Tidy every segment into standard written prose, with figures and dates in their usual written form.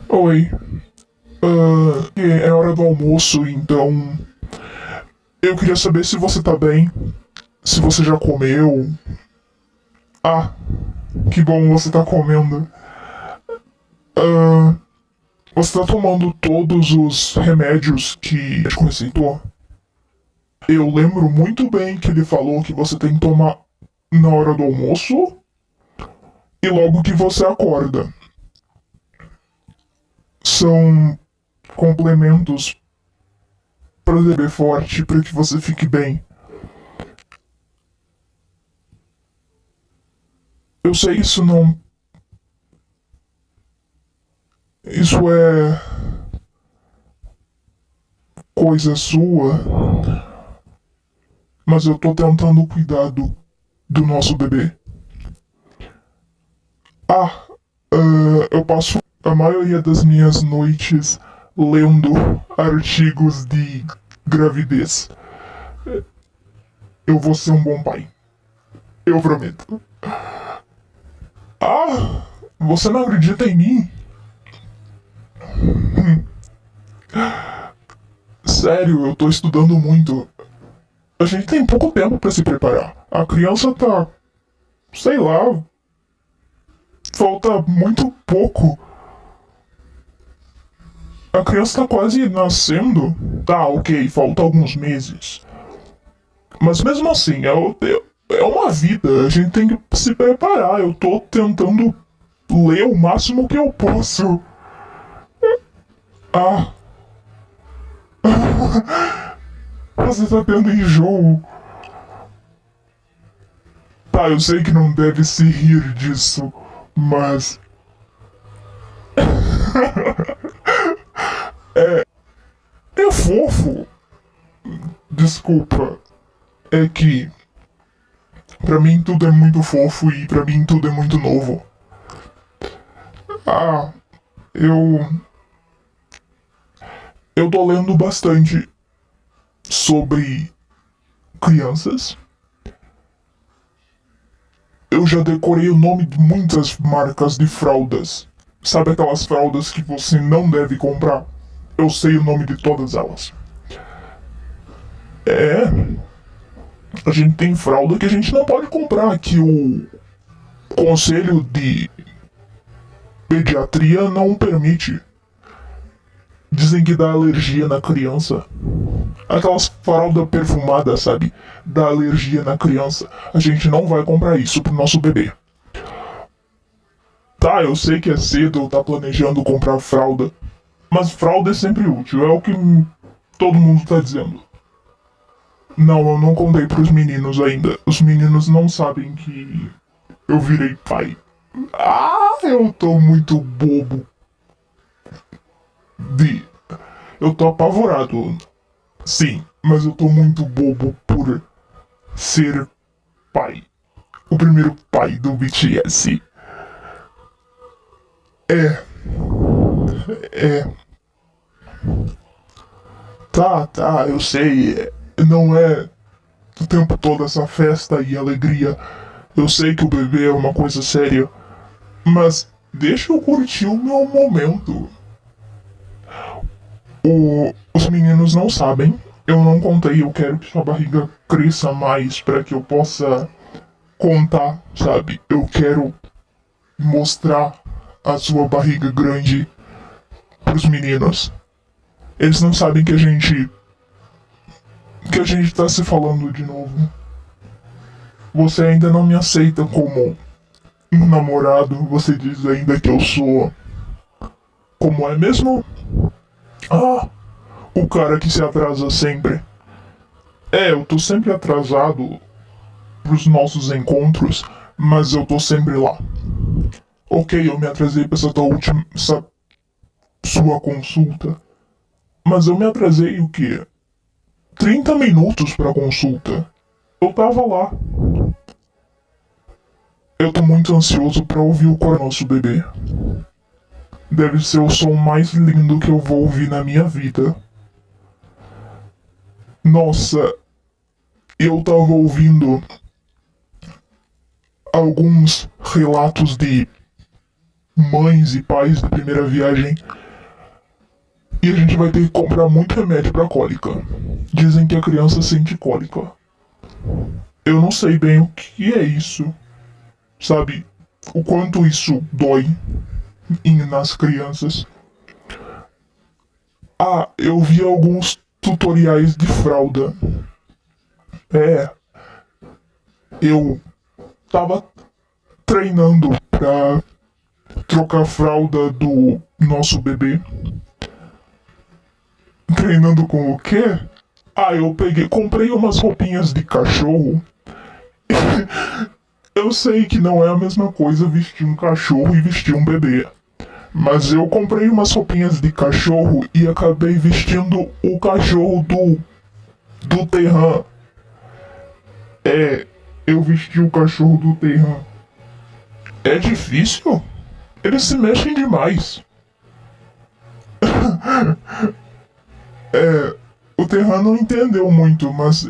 Oi, é hora do almoço, então eu queria saber se você tá bem, se você já comeu. Ah, que bom você tá comendo. Ah, você tá tomando todos os remédios que te receitou? Eu lembro muito bem que ele falou que você tem que tomar na hora do almoço e logo que você acorda. São complementos para beber forte para que você fique bem. Eu sei isso não. Isso é coisa sua, mas eu tô tentando cuidar do nosso bebê. Ah, eu passo a maioria das minhas noites lendo artigos de gravidez. Eu vou ser um bom pai. Eu prometo. Ah, você não acredita em mim? Sério, eu tô estudando muito. A gente tem pouco tempo pra se preparar. A criança tá. Sei lá. Falta muito pouco. A criança tá quase nascendo. Tá, ok, falta alguns meses. Mas mesmo assim, é uma vida. A gente tem que se preparar. Eu tô tentando ler o máximo que eu posso. Ah. Você tá tendo enjoo. Tá, eu sei que não deve se rir disso, mas. É fofo. Desculpa. É que. Pra mim tudo é muito fofo e pra mim tudo é muito novo. Ah, eu. Eu tô lendo bastante sobre crianças. Eu já decorei o nome de muitas marcas de fraldas. Sabe aquelas fraldas que você não deve comprar? Eu sei o nome de todas elas. É, a gente tem fralda que a gente não pode comprar, que o Conselho de Pediatria não permite. Dizem que dá alergia na criança. Aquelas fraldas perfumadas, sabe? Dá alergia na criança. A gente não vai comprar isso pro nosso bebê. Tá, eu sei que é cedo, eu tá planejando comprar fralda. Mas fralda é sempre útil, é o que todo mundo tá dizendo. Não, eu não contei pros meninos ainda. Os meninos não sabem que eu virei pai. Ah, eu tô muito bobo. De. Eu tô apavorado. Sim, mas eu tô muito bobo por ser pai. O primeiro pai do BTS. É. É. Tá, tá, eu sei. Não é o tempo todo essa festa e alegria. Eu sei que o bebê é uma coisa séria. Mas deixa eu curtir o meu momento. Os meninos não sabem. Eu não contei, eu quero que sua barriga cresça mais para que eu possa contar, sabe? Eu quero mostrar a sua barriga grande pros meninos. Eles não sabem que a gente tá se falando de novo. Você ainda não me aceita como um namorado, você diz ainda que eu sou. Como é mesmo? Ah, o cara que se atrasa sempre. É, eu tô sempre atrasado pros nossos encontros, mas eu tô sempre lá. Ok, eu me atrasei pra essa sua consulta, mas eu me atrasei o quê? 30 minutos pra consulta. Eu tava lá. Eu tô muito ansioso pra ouvir o coro do nosso bebê. Deve ser o som mais lindo que eu vou ouvir na minha vida. Nossa, eu tava ouvindo alguns relatos de mães e pais de primeira viagem. E a gente vai ter que comprar muito remédio pra cólica. Dizem que a criança sente cólica. Eu não sei bem o que é isso. Sabe? O quanto isso dói nas crianças. Ah, eu vi alguns tutoriais de fralda. É, eu tava treinando pra trocar a fralda do nosso bebê. Treinando com o quê? Ah, comprei umas roupinhas de cachorro. Eu sei que não é a mesma coisa vestir um cachorro e vestir um bebê. Mas eu comprei umas roupinhas de cachorro e acabei vestindo o cachorro do Terran. É, eu vesti o cachorro do Terran. É difícil? Eles se mexem demais. O Terran não entendeu muito, mas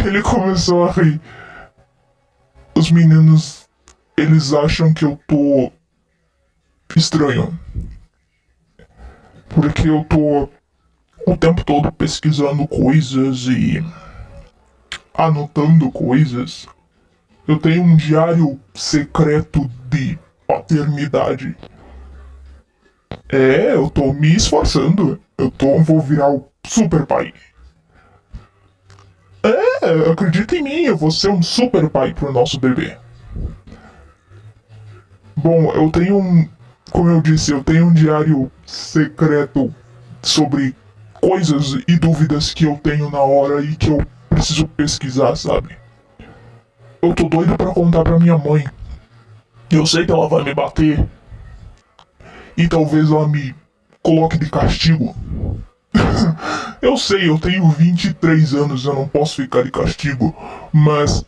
ele começou a rir. Os meninos, eles acham que eu tô estranho. Porque eu tô o tempo todo pesquisando coisas e anotando coisas. Eu tenho um diário secreto de paternidade. É, eu tô me esforçando. Vou virar o super pai. É, acredita em mim, eu vou ser um super pai pro nosso bebê. Bom, como eu disse, eu tenho um diário secreto sobre coisas e dúvidas que eu tenho na hora e que eu preciso pesquisar, sabe? Eu tô doido pra contar pra minha mãe. Eu sei que ela vai me bater. E talvez ela me coloque de castigo. Eu sei, eu tenho 23 anos, eu não posso ficar de castigo. Mas.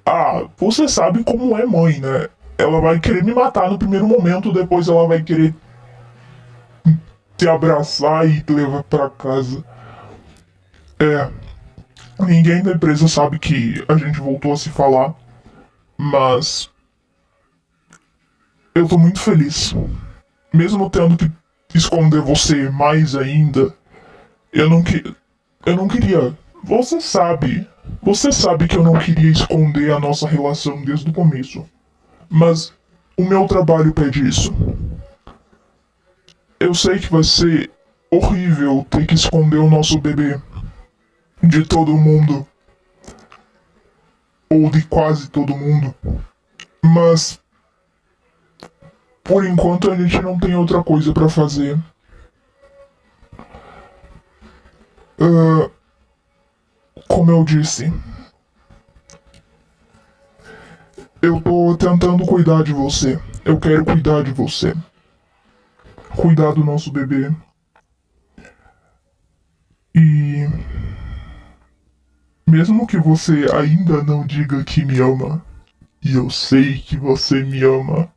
Ah, você sabe como é mãe, né? Ela vai querer me matar no primeiro momento, depois ela vai querer te abraçar e te levar pra casa. É. Ninguém da empresa sabe que a gente voltou a se falar. Mas. Eu tô muito feliz. Mesmo tendo que esconder você mais ainda, eu não que. Eu não queria. Você sabe. Você sabe que eu não queria esconder a nossa relação desde o começo. Mas o meu trabalho pede isso. Eu sei que vai ser horrível ter que esconder o nosso bebê de todo mundo. Ou de quase todo mundo. Mas por enquanto a gente não tem outra coisa pra fazer. Ah, como eu disse, eu tô tentando cuidar de você. Eu quero cuidar de você. Cuidar do nosso bebê. E mesmo que você ainda não diga que me ama, e eu sei que você me ama,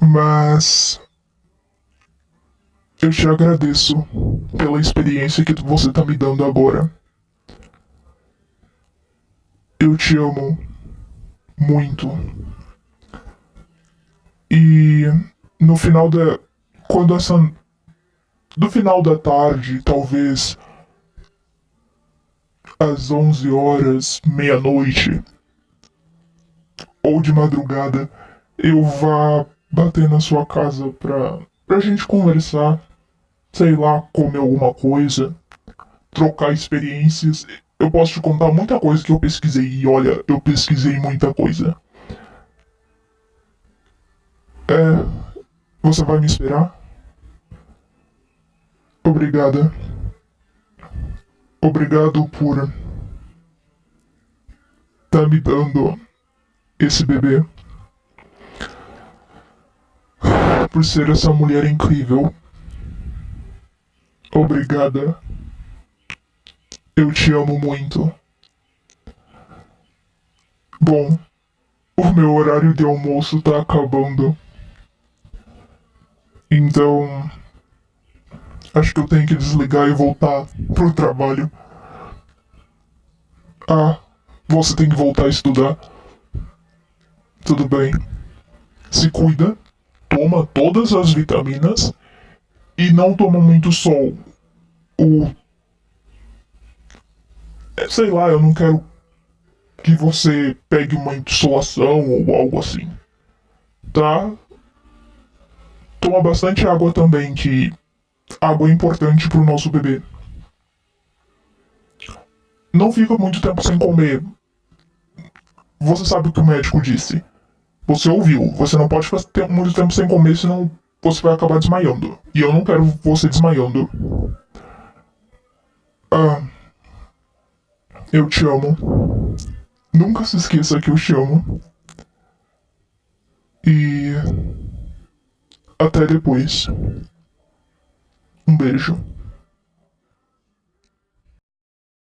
mas eu te agradeço pela experiência que você tá me dando agora. Eu te amo muito. E no final da. Quando essa. No final da tarde, talvez às 11 horas, meia-noite, ou de madrugada, eu vá bater na sua casa pra gente conversar, sei lá, comer alguma coisa, trocar experiências. Eu posso te contar muita coisa que eu pesquisei e olha, eu pesquisei muita coisa. É, você vai me esperar? Obrigada. Obrigado por tá me dando esse bebê. Por ser essa mulher incrível. Obrigada. Eu te amo muito. Bom, o meu horário de almoço tá acabando. Então, acho que eu tenho que desligar e voltar pro trabalho. Ah, você tem que voltar a estudar. Tudo bem. Se cuida, toma todas as vitaminas e não toma muito sol. O. Sei lá, eu não quero que você pegue uma insolação ou algo assim. Tá? Toma bastante água também, que água é importante pro nosso bebê. Não fica muito tempo sem comer. Você sabe o que o médico disse. Você ouviu. Você não pode ficar muito tempo sem comer, senão você vai acabar desmaiando. E eu não quero você desmaiando. Ah, eu te amo. Nunca se esqueça que eu te amo. E até depois. Um beijo.